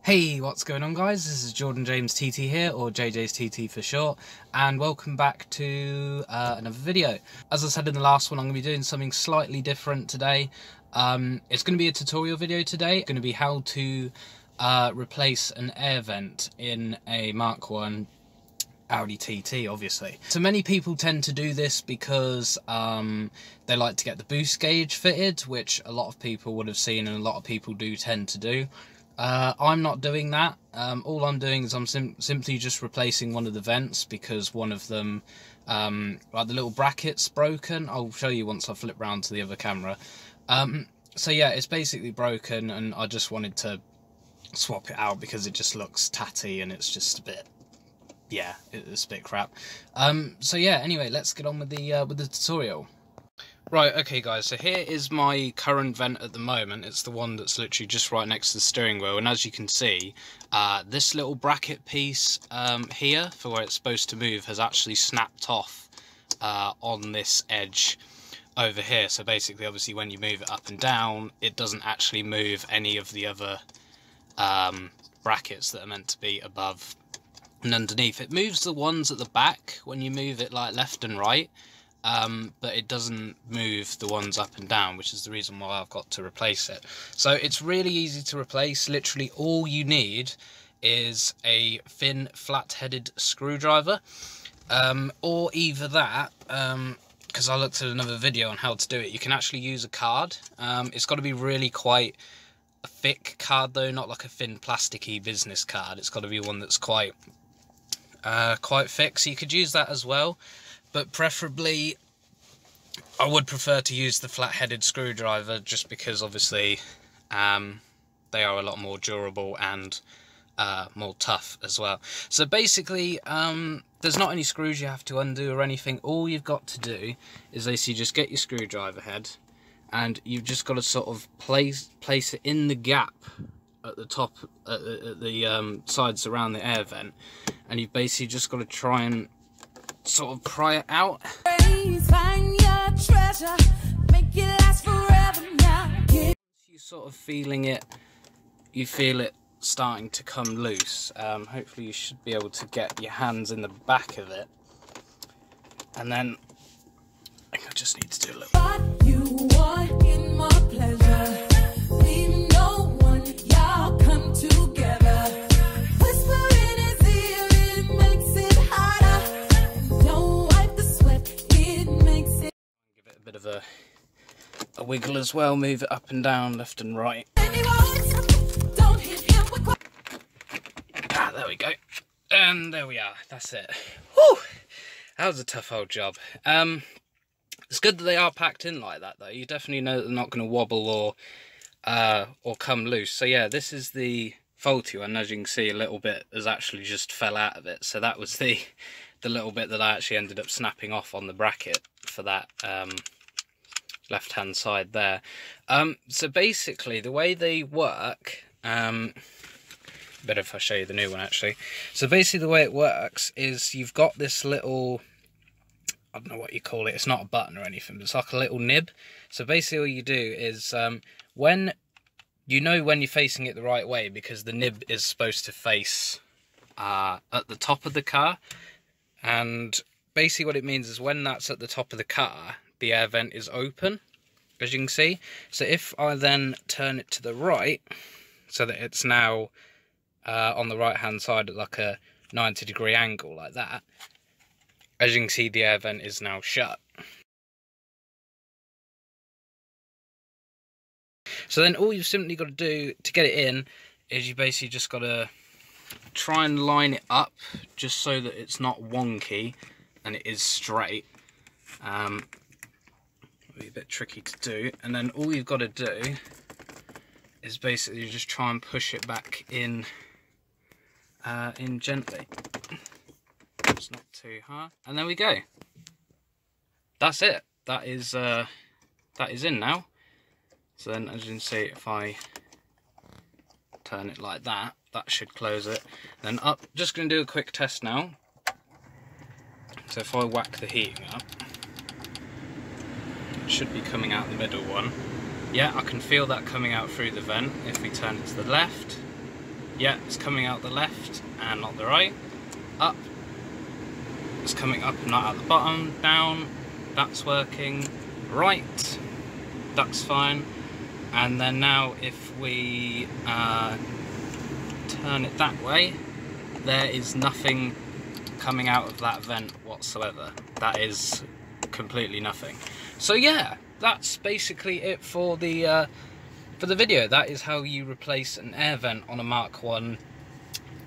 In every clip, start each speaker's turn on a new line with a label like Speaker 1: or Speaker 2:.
Speaker 1: Hey, what's going on guys? This is JordanJamesTT here, or JJ'sTT for short, and welcome back to another video. As I said in the last one, I'm going to be doing something slightly different today. It's going to be a tutorial video today. It's going to be how to replace an air vent in a MK1 Audi TT, obviously. So many people tend to do this because they like to get the boost gauge fitted, which a lot of people would have seen and a lot of people do tend to do. I'm not doing that. All I'm doing is I'm simply just replacing one of the vents because one of them, like the little bracket's broken. I'll show you once I flip round to the other camera. So yeah, it's basically broken and I just wanted to swap it out because it just looks tatty and it's just a bit, yeah, it's a bit crap. So yeah, anyway, let's get on with the tutorial. Right, okay guys, so here is my current vent at the moment. It's the one that's literally just right next to the steering wheel, and as you can see, this little bracket piece here, for where it's supposed to move, has actually snapped off on this edge over here. So basically, obviously, when you move it up and down, it doesn't actually move any of the other brackets that are meant to be above and underneath. It moves the ones at the back when you move it like left and right, but it doesn't move the ones up and down, which is the reason why I've got to replace it. So it's really easy to replace. Literally all you need is a thin flat-headed screwdriver, or either that, because I looked at another video on how to do it, you can actually use a card. It's got to be really quite a thick card though, not like a thin plasticky business card. It's got to be one that's quite thick, so you could use that as well. But preferably, I would prefer to use the flat-headed screwdriver just because obviously they are a lot more durable and more tough as well. So basically, there's not any screws you have to undo or anything. All you've got to do is basically just get your screwdriver head and you've just got to sort of place it in the gap at the top, at the sides around the air vent, and you've basically just got to try and sort of pry it out. Find your treasure, make it last forever now. Once you sort of feeling it, you feel it starting to come loose. Hopefully you should be able to get your hands in the back of it, and then I think I just need to do a little. What you want in my pleasure, leave no one, y'all come together. Bit of a wiggle as well, move it up and down, left and right. There we go, and there we are, that's it. Whew, that was a tough old job. It's good that they are packed in like that though. You definitely know that they're not going to wobble or come loose. So yeah, this is the faulty one. As you can see, a little bit has actually just fell out of it, so that was the little bit that I actually ended up snapping off on the bracket for that left hand side there. So basically the way they work, better if I show you the new one actually. So basically the way it works is you've got this little, I don't know what you call it, it's not a button or anything, but it's like a little nib. So basically all you do is when you're facing it the right way, because the nib is supposed to face at the top of the car, and basically what it means is when that's at the top of the car, the air vent is open, as you can see. So if I then turn it to the right, so that it's now on the right hand side at like a 90-degree angle like that, as you can see, the air vent is now shut. So then all you've simply got to do to get it in is you basically just got to try and line it up just so that it's not wonky and it is straight. It'll be a bit tricky to do, and then all you've got to do is basically just try and push it back in gently. It's not too hard, and there we go. That's it. That is in now. So then, as you can see, if I turn it like that, that should close it. Then up, just going to do a quick test now. So if I whack the heating up, it should be coming out the middle one. Yeah, I can feel that coming out through the vent. If we turn it to the left, Yeah, it's coming out the left and not the right. Up, it's coming up and not at the bottom. Down, that's working. Right, that's fine. And then now if we turn it that way, there is nothing coming out of that vent whatsoever. That is completely nothing. So yeah, that's basically it for the video. That is how you replace an air vent on a Mark 1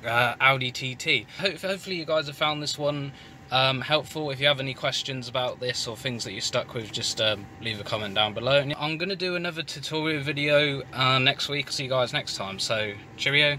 Speaker 1: Audi TT. Hopefully you guys have found this one helpful. If you have any questions about this or things that you're stuck with, just leave a comment down below. I'm going to do another tutorial video next week. See you guys next time, so cheerio.